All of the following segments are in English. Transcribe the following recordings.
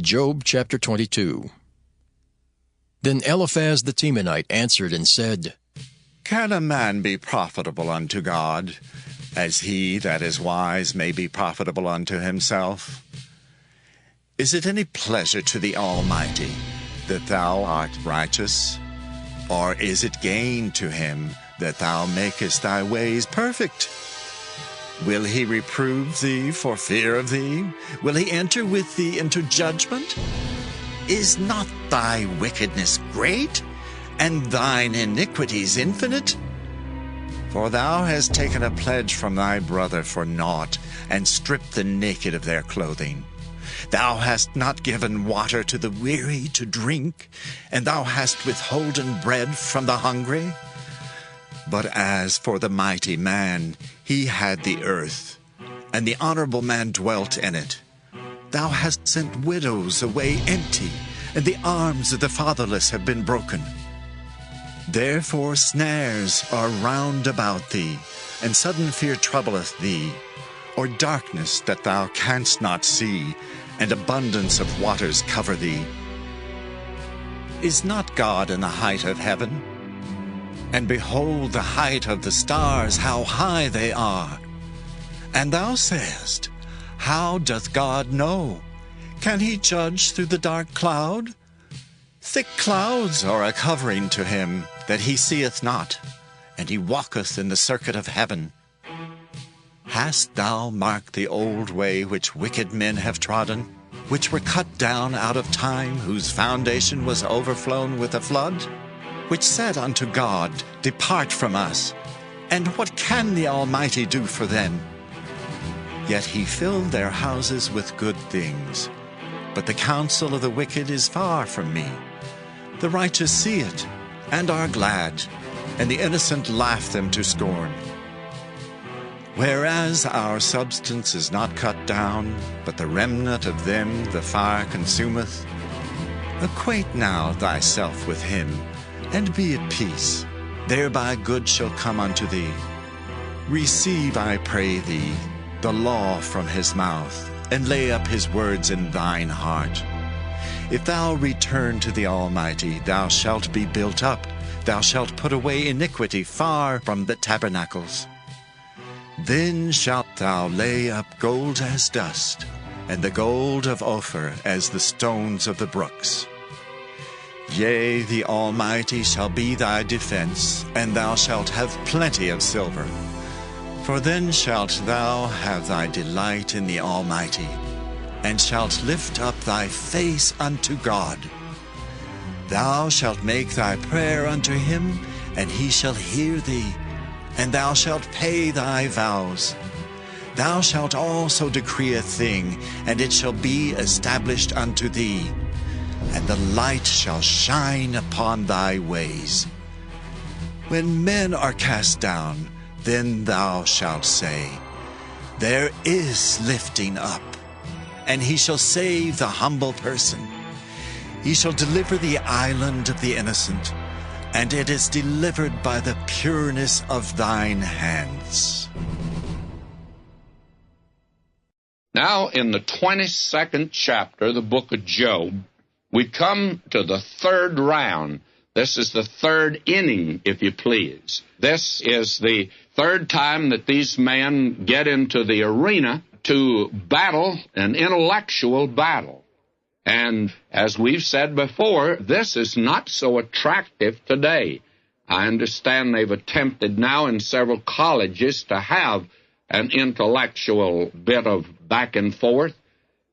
Job chapter 22. Then Eliphaz the Temanite answered and said, Can a man be profitable unto God, as he that is wise may be profitable unto himself? Is it any pleasure to the Almighty that thou art righteous? Or is it gain to him that thou makest thy ways perfect? Will he reprove thee for fear of thee? Will he enter with thee into judgment? Is not thy wickedness great, and thine iniquities infinite? For thou hast taken a pledge from thy brother for naught, and stripped the naked of their clothing. Thou hast not given water to the weary to drink, and thou hast withholden bread from the hungry. But as for the mighty man, he had the earth, and the honorable man dwelt in it. Thou hast sent widows away empty, and the arms of the fatherless have been broken. Therefore snares are round about thee, and sudden fear troubleth thee, or darkness that thou canst not see, and abundance of waters cover thee. Is not God in the height of heaven? And behold the height of the stars, how high they are. And thou sayest, How doth God know? Can he judge through the dark cloud? Thick clouds are a covering to him, that he seeth not, and he walketh in the circuit of heaven. Hast thou marked the old way which wicked men have trodden, which were cut down out of time, whose foundation was overflown with a flood? Which said unto God, Depart from us. And what can the Almighty do for them? Yet he filled their houses with good things. But the counsel of the wicked is far from me. The righteous see it, and are glad, and the innocent laugh them to scorn. Whereas our substance is not cut down, but the remnant of them the fire consumeth, acquaint now thyself with him, and be at peace. Thereby good shall come unto thee. Receive, I pray thee, the law from his mouth, and lay up his words in thine heart. If thou return to the Almighty, thou shalt be built up. Thou shalt put away iniquity far from the tabernacles. Then shalt thou lay up gold as dust, and the gold of Ophir as the stones of the brooks. Yea, the Almighty shall be thy defense, and thou shalt have plenty of silver. For then shalt thou have thy delight in the Almighty, and shalt lift up thy face unto God. Thou shalt make thy prayer unto him, and he shall hear thee, and thou shalt pay thy vows. Thou shalt also decree a thing, and it shall be established unto thee, and the light shall shine upon thy ways. When men are cast down, then thou shalt say, There is lifting up, and he shall save the humble person. He shall deliver the island of the innocent, and it is delivered by the pureness of thine hands. Now, in the 22nd chapter of the book of Job, we come to the third round. This is the third inning, if you please. This is the third time that these men get into the arena to battle an intellectual battle. And as we've said before, this is not so attractive today. I understand they've attempted now in several colleges to have an intellectual bit of back and forth.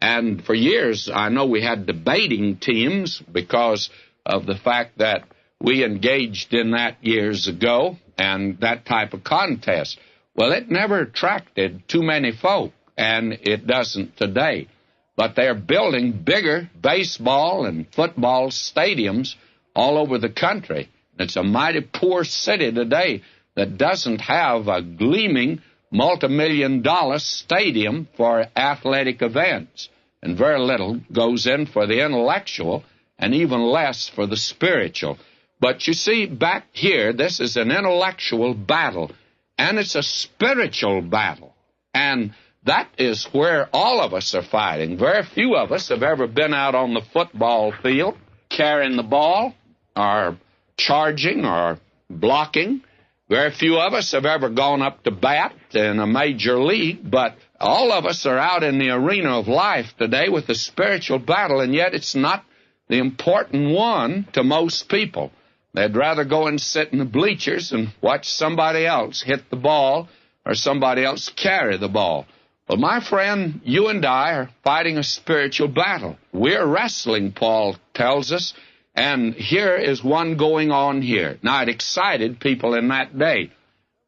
And for years, I know we had debating teams because of the fact that we engaged in that years ago and that type of contest. Well, it never attracted too many folk, and it doesn't today. But they're building bigger baseball and football stadiums all over the country. It's a mighty poor city today that doesn't have a gleaming multi-million-dollar stadium for athletic events. And very little goes in for the intellectual and even less for the spiritual. But you see, back here, this is an intellectual battle, and it's a spiritual battle. And that is where all of us are fighting. Very few of us have ever been out on the football field carrying the ball or charging or blocking. Very few of us have ever gone up to bat in a major league, but all of us are out in the arena of life today with a spiritual battle, and yet it's not the important one to most people. They'd rather go and sit in the bleachers and watch somebody else hit the ball or somebody else carry the ball. Well, my friend, you and I are fighting a spiritual battle. We're wrestling, Paul tells us, and here is one going on here. Now, it excited people in that day,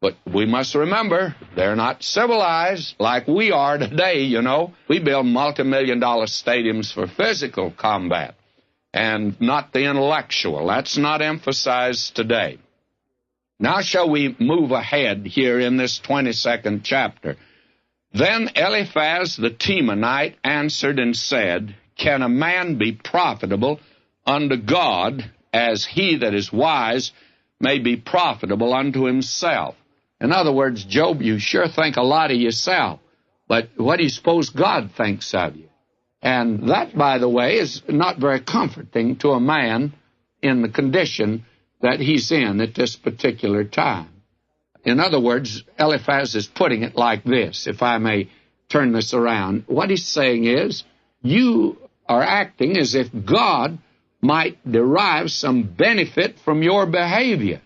but we must remember they're not civilized like we are today, you know. We build multi-million-dollar stadiums for physical combat and not the intellectual. That's not emphasized today. Now shall we move ahead here in this 22nd chapter. Then Eliphaz the Temanite answered and said, Can a man be profitable unto God, as he that is wise may be profitable unto himself? In other words, Job, you sure think a lot of yourself, but what do you suppose God thinks of you? And that, by the way, is not very comforting to a man in the condition that he's in at this particular time. In other words, Eliphaz is putting it like this, if I may turn this around. What he's saying is, you are acting as if God might derive some benefit from your behavior,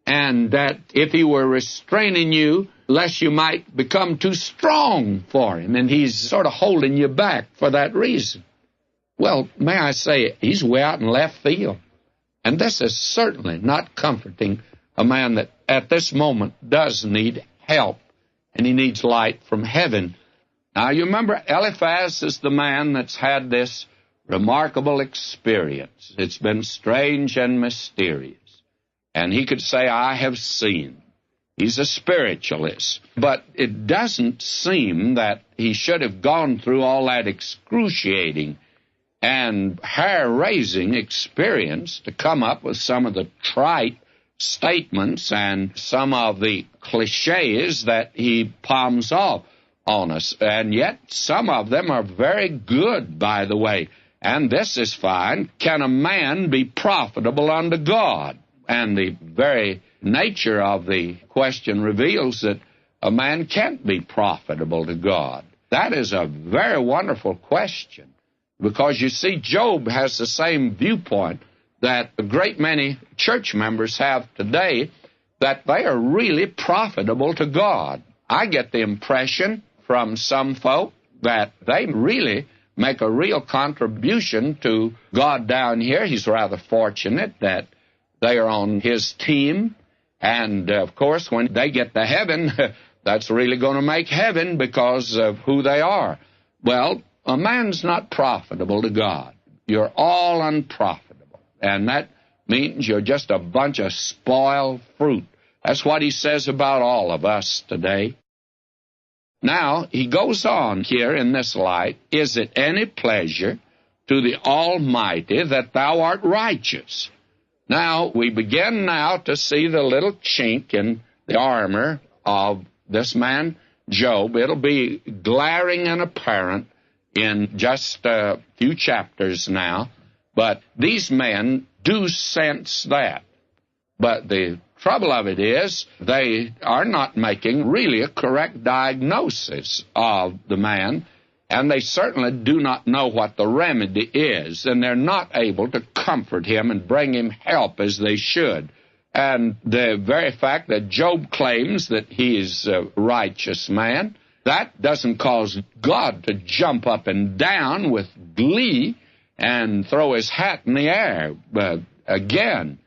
and that if he were restraining you, lest you might become too strong for him, and he's sort of holding you back for that reason. Well, may I say, he's way out in left field. And this is certainly not comforting a man that at this moment does need help, and he needs light from heaven. Now, you remember, Eliphaz is the man that's had this remarkable experience. It's been strange and mysterious. And he could say, I have seen. He's a spiritualist. But it doesn't seem that he should have gone through all that excruciating and hair-raising experience to come up with some of the trite statements and some of the cliches that he palms off on us. And yet some of them are very good, by the way. And this is fine. Can a man be profitable unto God? And the very nature of the question reveals that a man can't be profitable to God. That is a very wonderful question, because you see, Job has the same viewpoint that a great many church members have today, that they are really profitable to God. I get the impression from some folk that they really make a real contribution to God down here. He's rather fortunate that they are on his team. And, of course, when they get to heaven, that's really going to make heaven because of who they are. Well, a man's not profitable to God. You're all unprofitable. And that means you're just a bunch of spoiled fruit. That's what he says about all of us today. Now, he goes on here in this light, is it any pleasure to the Almighty that thou art righteous? Now, we begin now to see the little chink in the armor of this man, Job. It'll be glaring and apparent in just a few chapters now, but these men do sense that. But the trouble of it is they are not making really a correct diagnosis of the man, and they certainly do not know what the remedy is, and they're not able to comfort him and bring him help as they should. And the very fact that Job claims that he is a righteous man, that doesn't cause God to jump up and down with glee and throw his hat in the air. But again,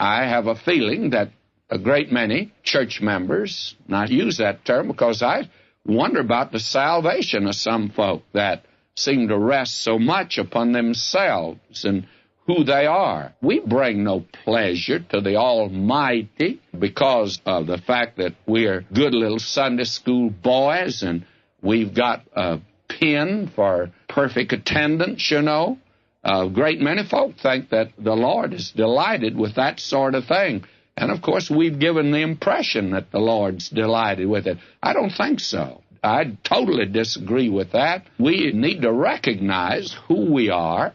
I have a feeling that a great many church members, and I use that term because I wonder about the salvation of some folk that seem to rest so much upon themselves and who they are. We bring no pleasure to the Almighty because of the fact that we're good little Sunday school boys and we've got a pin for perfect attendance, you know. A great many folk think that the Lord is delighted with that sort of thing. And, of course, we've given the impression that the Lord's delighted with it. I don't think so. I totally disagree with that. We need to recognize who we are,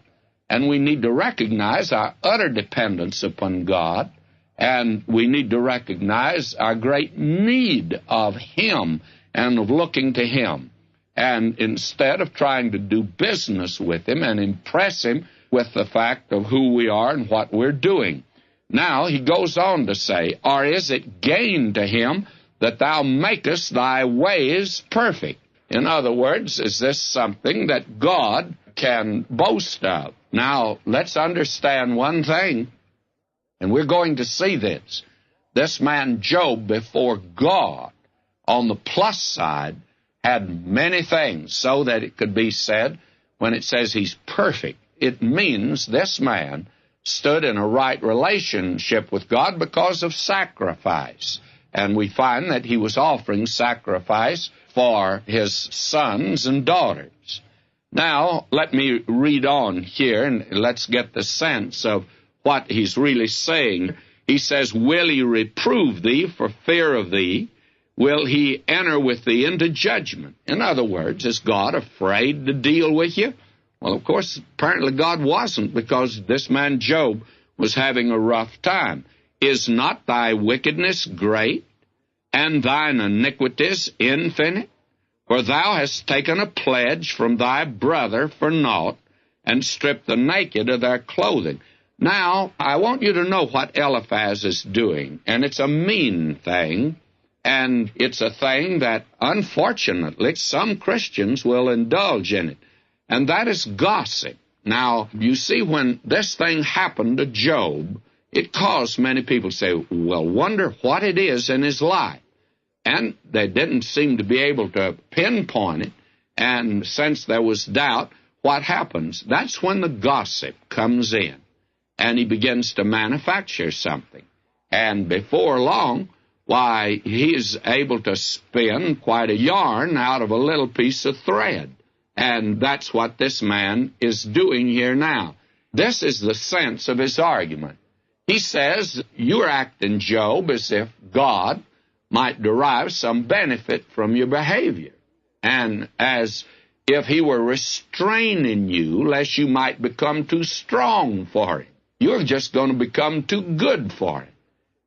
and we need to recognize our utter dependence upon God, and we need to recognize our great need of Him and of looking to Him. And instead of trying to do business with Him and impress Him with the fact of who we are and what we're doing. Now, he goes on to say, or is it gain to Him that thou makest thy ways perfect? In other words, is this something that God can boast of? Now, let's understand one thing, and we're going to see this. This man Job before God, on the plus side, had many things, so that it could be said, when it says he's perfect, it means this man stood in a right relationship with God because of sacrifice. And we find that he was offering sacrifice for his sons and daughters. Now, let me read on here, and let's get the sense of what he's really saying. He says, will he reprove thee for fear of thee? Will he enter with thee into judgment? In other words, is God afraid to deal with you? Well, of course, apparently God wasn't, because this man Job was having a rough time. Is not thy wickedness great, and thine iniquities infinite? For thou hast taken a pledge from thy brother for naught, and stripped the naked of their clothing. Now, I want you to know what Eliphaz is doing, and it's a mean thing, and it's a thing that, unfortunately, some Christians will indulge in it, and that is gossip. Now, you see, when this thing happened to Job, it caused many people to say, well, wonder what it is in his life. And they didn't seem to be able to pinpoint it, and since there was doubt, what happens? That's when the gossip comes in, and he begins to manufacture something. And before long, why, he's able to spin quite a yarn out of a little piece of thread. And that's what this man is doing here now. This is the sense of his argument. He says, you're acting, Job, as if God might derive some benefit from your behavior, and as if he were restraining you lest you might become too strong for him. You're just going to become too good for him.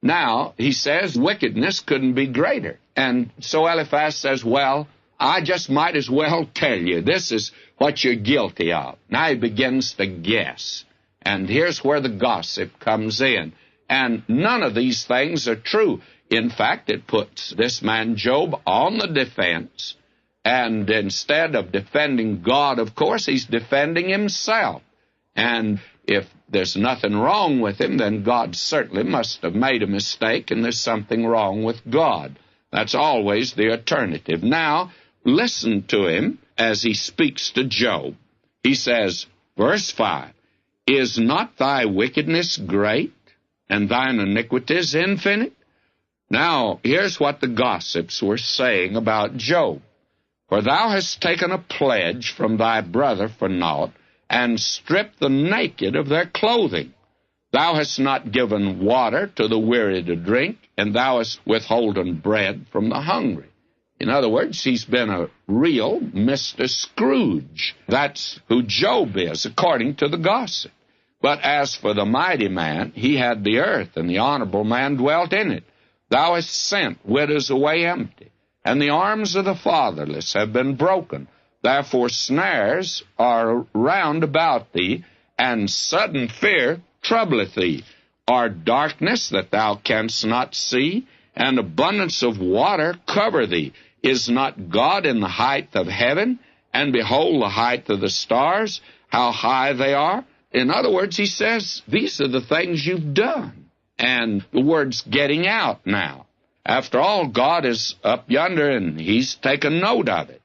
Now, he says, wickedness couldn't be greater. And so Eliphaz says, well, I just might as well tell you, this is what you're guilty of. Now he begins to guess. And here's where the gossip comes in. And none of these things are true. In fact, it puts this man Job on the defense. And instead of defending God, of course, he's defending himself. And if there's nothing wrong with him, then God certainly must have made a mistake, and there's something wrong with God. That's always the alternative. Now, listen to him as he speaks to Job. He says, verse 5, is not thy wickedness great, and thine iniquities infinite? Now, here's what the gossips were saying about Job. For thou hast taken a pledge from thy brother for naught, and stripped the naked of their clothing. Thou hast not given water to the weary to drink, and thou hast withholden bread from the hungry. In other words, he's been a real Mr. Scrooge. That's who Job is, according to the gossip. But as for the mighty man, he had the earth, and the honorable man dwelt in it. Thou hast sent widows away empty, and the arms of the fatherless have been broken. Therefore snares are round about thee, and sudden fear troubleth thee. Or darkness that thou canst not see, and abundance of water cover thee. Is not God in the height of heaven? And behold the height of the stars, how high they are. In other words, he says, these are the things you've done. And the word's getting out now. After all, God is up yonder, and he's taken note of it.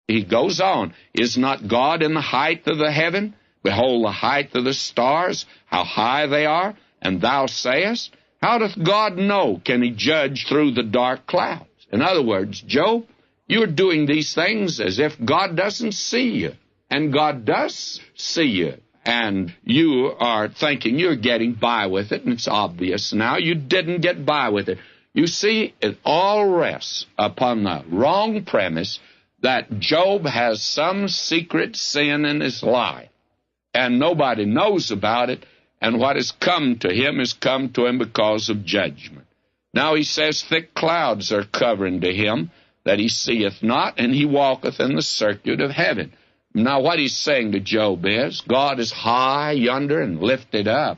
He goes on, is not God in the height of the heaven? Behold the height of the stars, how high they are. And thou sayest, how doth God know? Can he judge through the dark clouds? In other words, Job, you're doing these things as if God doesn't see you. And God does see you. And you are thinking you're getting by with it, and it's obvious now you didn't get by with it. You see, it all rests upon the wrong premise that Job has some secret sin in his life, and nobody knows about it, and what has come to him has come to him because of judgment. Now he says, thick clouds are covering to him, that he seeth not, and he walketh in the circuit of heaven. Now what he's saying to Job is, God is high yonder and lifted up,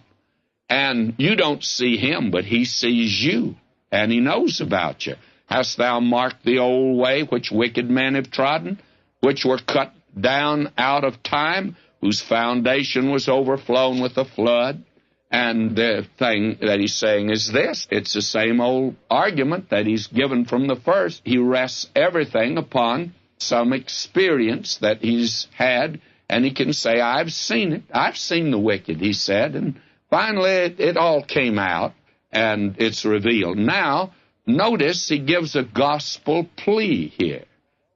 and you don't see him, but he sees you, and he knows about you. Hast thou marked the old way which wicked men have trodden, which were cut down out of time, whose foundation was overflown with a flood? And the thing that he's saying is this. It's the same old argument that he's given from the first. He rests everything upon some experience that he's had, and he can say, I've seen it. I've seen the wicked, he said. And finally, it all came out, and it's revealed. Now, notice he gives a gospel plea here.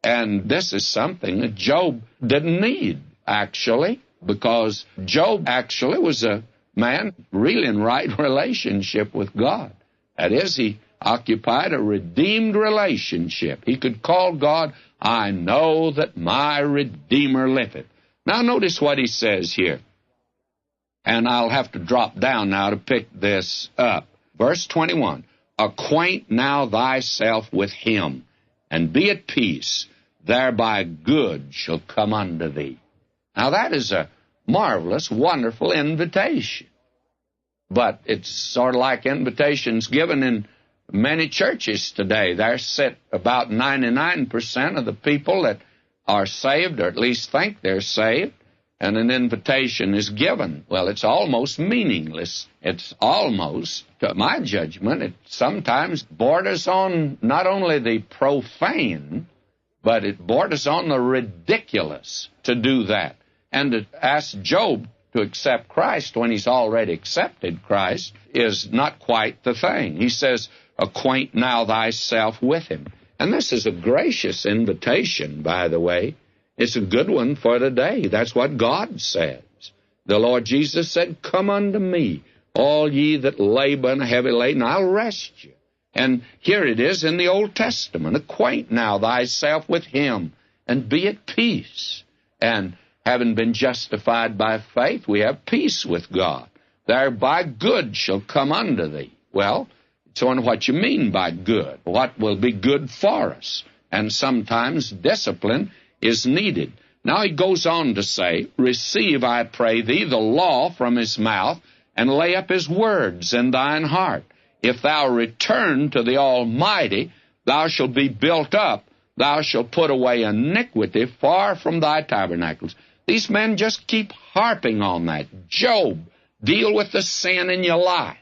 And this is something that Job didn't need, actually, because Job actually was a man really in right relationship with God. That is, he occupied a redeemed relationship. He could call God, I know that my Redeemer liveth. Now notice what he says here. And I'll have to drop down now to pick this up. Verse 21, acquaint now thyself with him, and be at peace, thereby good shall come unto thee. Now that is a marvelous, wonderful invitation. But it's sort of like invitations given in many churches today. There sit about 99% of the people that are saved, or at least think they're saved, and an invitation is given. Well, it's almost meaningless. It's almost, to my judgment, it sometimes borders on not only the profane, but it borders on the ridiculous to do that. And to ask Job to accept Christ when he's already accepted Christ is not quite the thing. He says, acquaint now thyself with him. And this is a gracious invitation, by the way. It's a good one for today. That's what God says. The Lord Jesus said, come unto me, all ye that labor and are heavy laden, I'll rest you. And here it is in the Old Testament. Acquaint now thyself with him, and be at peace. And having been justified by faith, we have peace with God. Thereby good shall come unto thee. Well, it's on what you mean by good. What will be good for us? And sometimes discipline is needed. Now he goes on to say, receive, I pray thee, the law from his mouth, and lay up his words in thine heart. If thou return to the Almighty, thou shalt be built up. Thou shalt put away iniquity far from thy tabernacles. These men just keep harping on that. Job, deal with the sin in your life.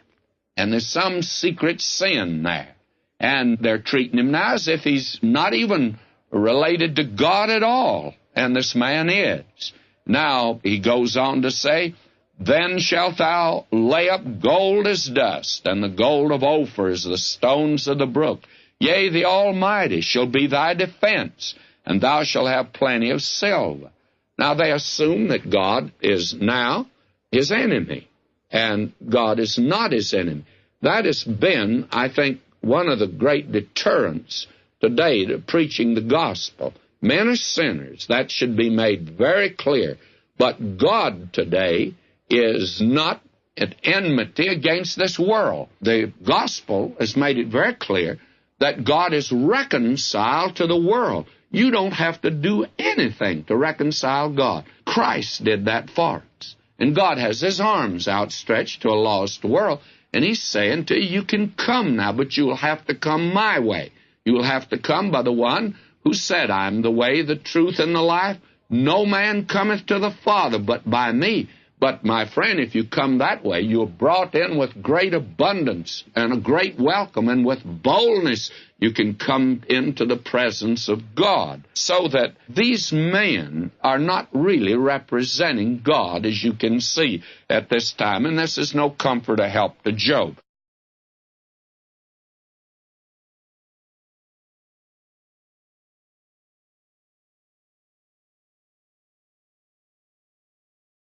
And there's some secret sin there. And they're treating him now as if he's not even related to God at all. And this man is. Now, he goes on to say, then shalt thou lay up gold as dust, and the gold of Ophir as the stones of the brook. Yea, the Almighty shall be thy defense, and thou shalt have plenty of silver. Now, they assume that God is now his enemy, and God is not his enemy. That has been, I think, one of the great deterrents today to preaching the gospel. Men are sinners. That should be made very clear. But God today is not at enmity against this world. The gospel has made it very clear that God is reconciled to the world. You don't have to do anything to reconcile God. Christ did that for us. And God has his arms outstretched to a lost world, and he's saying to you, you can come now, but you'll have to come my way. You will have to come by the one who said, I'm the way, the truth, and the life. No man cometh to the Father but by me. But, my friend, if you come that way, you're brought in with great abundance and a great welcome, and with boldness you can come into the presence of God. So that these men are not really representing God, as you can see at this time, and this is no comfort or help to Job.